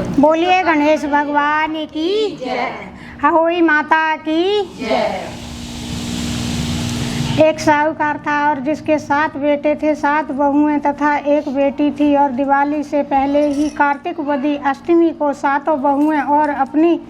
बोलिए गणेश भगवान की जय। हहोई माता की जय। एक साहूकार था और जिसके 7 बेटे थे, 7 बहुएं तथा एक बेटी थी। और दिवाली से पहले ही कार्तिक वदी अष्टमी को 7 बहुएं और अपनी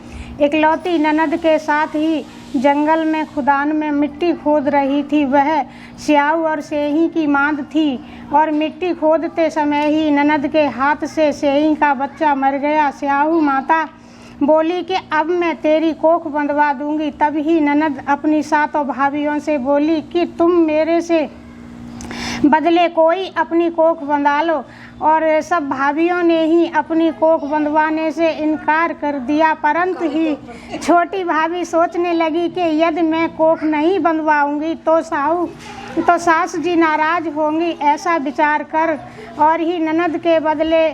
इकलौती ननद के साथ ही जंगल में खुदान में मिट्टी खोद रही थी। वह स्याऊ और सेही की मांद थी और मिट्टी खोदते समय ही ननद के हाथ से सेही का बच्चा मर गया। स्याऊ माता बोली कि अब मैं तेरी कोख बंधवा दूंगी। तभी ननद अपनी 7 भाभियों से बोली कि तुम मेरे से बदले कोई अपनी कोख बंधा लो। और सब भाभियों ने ही अपनी कोख बंधवाने से इनकार कर दिया। परंतु ही छोटी भाभी सोचने लगी कि यदि मैं कोख नहीं बंधवाऊंगी तो सास जी नाराज होंगी। ऐसा विचार कर और ही ननद के बदले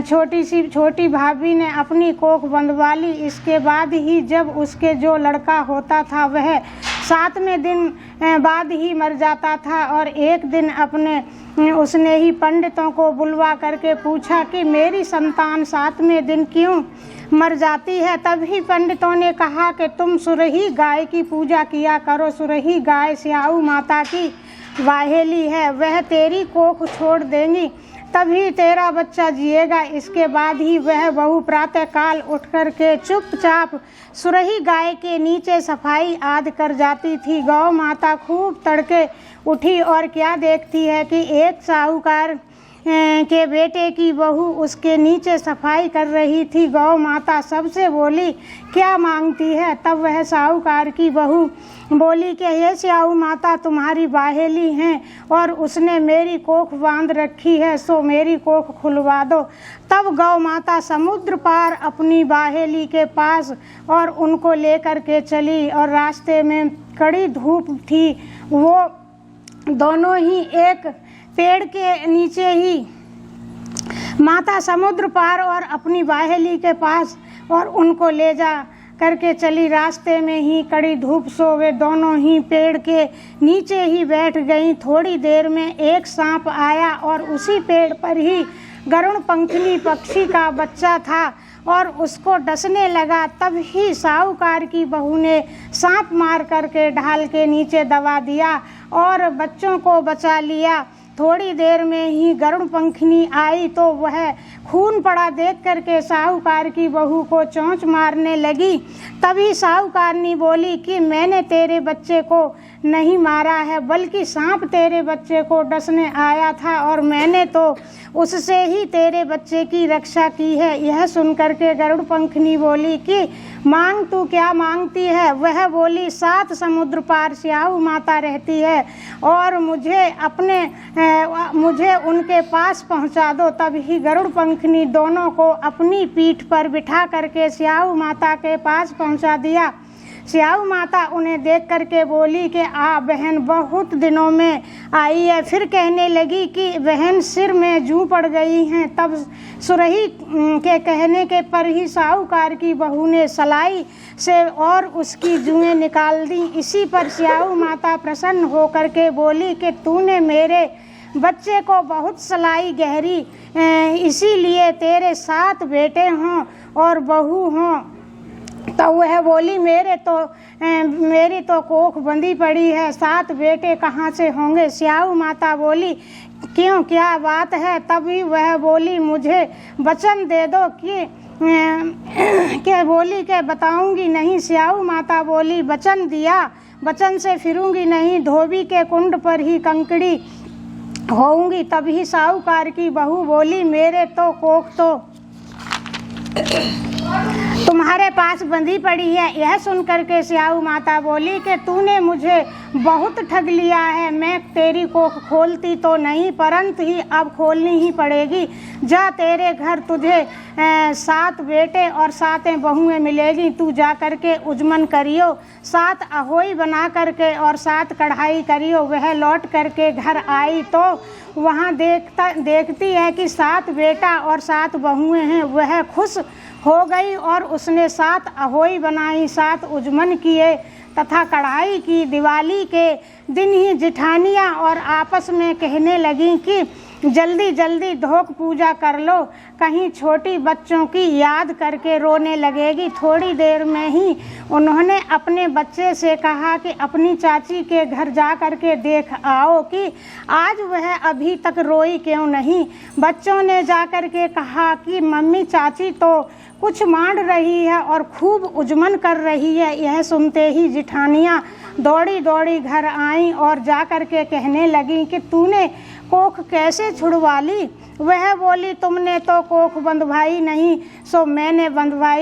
छोटी भाभी ने अपनी कोख बंधवा ली। इसके बाद ही जब उसके जो लड़का होता था वह 7वें दिन बाद ही मर जाता था। और एक दिन उसने ही पंडितों को बुलवा करके पूछा कि मेरी संतान 7वें दिन क्यों मर जाती है। तभी पंडितों ने कहा कि तुम सुरही गाय की पूजा किया करो। सुरही गाय स्याऊ माता की वाहेली है, वह तेरी कोख छोड़ देंगी तभी तेरा बच्चा जिएगा। इसके बाद ही वह बहू प्रातः काल उठ कर के चुपचाप सुरही गाय के नीचे सफाई आदि कर जाती थी। गौ माता खूब तड़के उठी और क्या देखती है कि एक साहूकार के बेटे की बहू उसके नीचे सफाई कर रही थी। गौ माता सबसे बोली क्या मांगती है। तब वह साहूकार की बहू बोली कि हे स्याऊ माता, तुम्हारी बाहेली हैं और उसने मेरी कोख बांध रखी है, सो मेरी कोख खुलवा दो। तब गौ माता समुद्र पार अपनी बाहेली के पास और उनको लेकर के चली। और रास्ते में कड़ी धूप थी। वो दोनों ही एक पेड़ के नीचे ही माता समुद्र पार और अपनी बाहेली के पास और उनको ले जा करके चली। रास्ते में ही कड़ी धूप सो वे दोनों ही पेड़ के नीचे ही बैठ गईं। थोड़ी देर में एक सांप आया और उसी पेड़ पर ही गरुड़ पंखनी पक्षी का बच्चा था और उसको डसने लगा। तब ही साहूकार की बहू ने सांप मार करके ढाल के नीचे दबा दिया और बच्चों को बचा लिया। थोड़ी देर में ही गरुड़ पंखनी आई तो वह खून पड़ा देख करके साहूकार की बहू को चोंच मारने लगी। तभी साहूकारनी बोली कि मैंने तेरे बच्चे को नहीं मारा है, बल्कि सांप तेरे बच्चे को डसने आया था और मैंने तो उससे ही तेरे बच्चे की रक्षा की है। यह सुनकर के गरुड़ पंखनी बोली कि मांग तू क्या मांगती है। वह बोली 7 समुद्र पार स्याऊ माता रहती है और मुझे उनके पास पहुंचा दो। तभी गरुड़ पंखनी दोनों को अपनी पीठ पर बिठा करके स्याऊ माता के पास पहुंचा दिया। स्याऊ माता उन्हें देख करके बोली कि बहन बहुत दिनों में आई है। फिर कहने लगी कि बहन सिर में जूं पड़ गई हैं। तब सुरही के कहने के पर ही साहूकार की बहू ने सलाई से और उसकी जुएं निकाल दी। इसी पर स्याऊ माता प्रसन्न होकर के बोली कि तूने मेरे बच्चे को बहुत सलाई गहरी, इसीलिए तेरे 7 बेटे हों और बहू हों। तो वह बोली मेरी तो कोख बंधी पड़ी है, 7 बेटे कहाँ से होंगे। स्याऊ माता बोली क्यों, क्या बात है। तभी वह बोली मुझे वचन दे दो कि बोली के बताऊंगी नहीं। स्याऊ माता बोली वचन दिया, वचन से फिरूंगी नहीं, धोबी के कुंड पर ही कंकड़ी होऊंगी। तभी साहूकार की बहू बोली मेरे तो कोख तो तुम्हारे पास बंधी पड़ी है। यह सुनकर के स्याऊ माता बोली कि तूने मुझे बहुत ठग लिया है। मैं तेरी कोख खोलती तो नहीं, परंतु ही अब खोलनी ही पड़ेगी। जा, तेरे घर तुझे 7 बेटे और 7 बहुएं मिलेगी। तू जा करके उजमन करियो, 7 अहोई बना करके और 7 कढ़ाई करियो। वह लौट करके घर आई तो वहाँ देखती है कि 7 बेटा और 7 बहुएं हैं। वह खुश हो गई और उसने 7 अहोई बनाई, 7 उजमन किए तथा कढ़ाई की। दिवाली के दिन ही जिठानियाँ और आपस में कहने लगी कि जल्दी जल्दी धोक पूजा कर लो, कहीं छोटी बच्चों की याद करके रोने लगेगी। थोड़ी देर में ही उन्होंने अपने बच्चे से कहा कि अपनी चाची के घर जा कर के देख आओ कि आज वह अभी तक रोई क्यों नहीं। बच्चों ने जा कर के कहा कि मम्मी चाची तो कुछ मांड रही है और खूब उजमन कर रही है। यह सुनते ही जिठानियाँ दौड़ी दौड़ी घर आईं और जा कर के कहने लगी कि तूने कोख कैसे छुड़वा ली। वह बोली तुमने तो कोख बंधवाई नहीं, सो मैंने बंधवा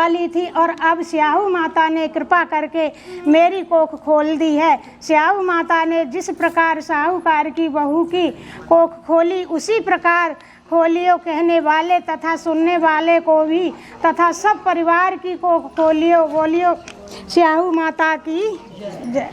ली थी और अब स्याहू माता ने कृपा करके मेरी कोख खोल दी है। स्याहू माता ने जिस प्रकार साहूकार की बहू की कोख खोली उसी प्रकार खोलियो कहने वाले तथा सुनने वाले को भी तथा सब परिवार की कोख खोलियो। बोलियो स्याहू माता की जय।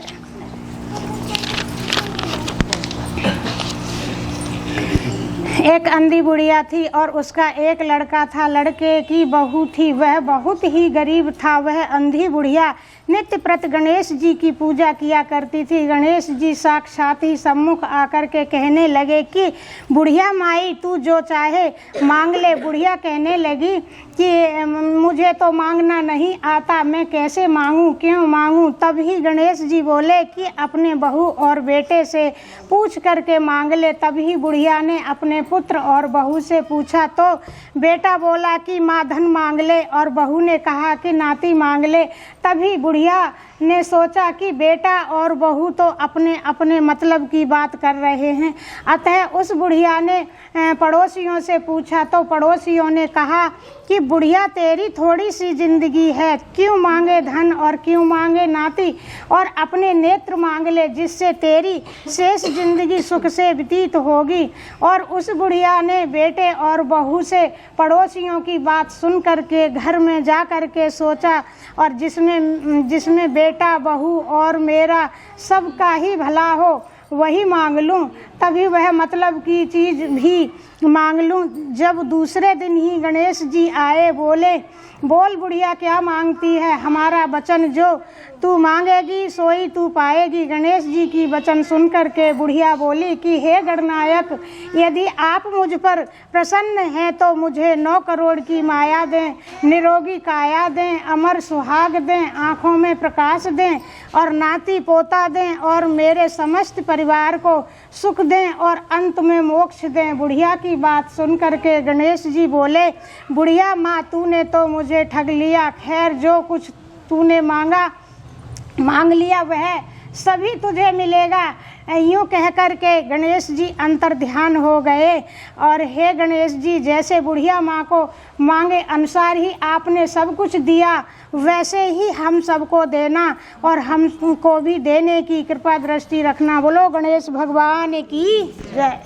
एक अंधी बुढ़िया थी और उसका एक लड़का था। लड़के की बहू थी, वह बहुत ही गरीब था। वह अंधी बुढ़िया नित्य प्रति गणेश जी की पूजा किया करती थी। गणेश जी साक्षात ही सम्मुख आकर के कहने लगे कि बुढ़िया माई तू जो चाहे मांग ले। बुढ़िया कहने लगी कि मुझे तो मांगना नहीं आता, मैं कैसे मांगूं, क्यों मांगूं। तभी गणेश जी बोले कि अपने बहू और बेटे से पूछ करके मांग ले। तभी बुढ़िया ने अपने पुत्र और बहू से पूछा तो बेटा बोला कि माँ धन मांग ले और बहू ने कहा कि नाती मांग ले। तभी बुढ़िया ने सोचा कि बेटा और बहू तो अपने अपने मतलब की बात कर रहे हैं। अतः उस बुढ़िया ने पड़ोसियों से पूछा तो पड़ोसियों ने कहा कि बुढ़िया तेरी थोड़ी सी जिंदगी है, क्यों मांगे धन और क्यों मांगे नाती, और अपने नेत्र मांग ले जिससे तेरी शेष जिंदगी सुख से व्यतीत होगी। और उस बुढ़िया ने बेटे और बहू से पड़ोसियों की बात सुन करके घर में जा करके सोचा और जिसमें बेटा बहू और मेरा सबका ही भला हो वही मांग लूं, तभी वह मतलब की चीज़ भी मांग लूं। जब दूसरे दिन ही गणेश जी आए, बोले बोल बुढ़िया क्या मांगती है, हमारा वचन जो तू मांगेगी सोई तू पाएगी। गणेश जी की वचन सुन करके बुढ़िया बोली कि हे गणनायक, यदि आप मुझ पर प्रसन्न हैं तो मुझे 9 करोड़ की माया दें, निरोगी काया दें, अमर सुहाग दें, आँखों में प्रकाश दें और नाती पोता दें और मेरे समस्त परिवार को सुख दें और अंत में मोक्ष दें। बुढ़िया की बात सुन करके गणेश जी बोले बुढ़िया माँ तूने तो मुझे ठग लिया, खैर जो कुछ तूने मांग लिया वह सभी तुझे मिलेगा। यूँ कह कर के गणेश जी अंतर्ध्यान हो गए और हे गणेश जी जैसे बुढ़िया माँ को मांगे अनुसार ही आपने सब कुछ दिया, वैसे ही हम सबको देना और हमको भी देने की कृपा दृष्टि रखना। बोलो गणेश भगवान की जय।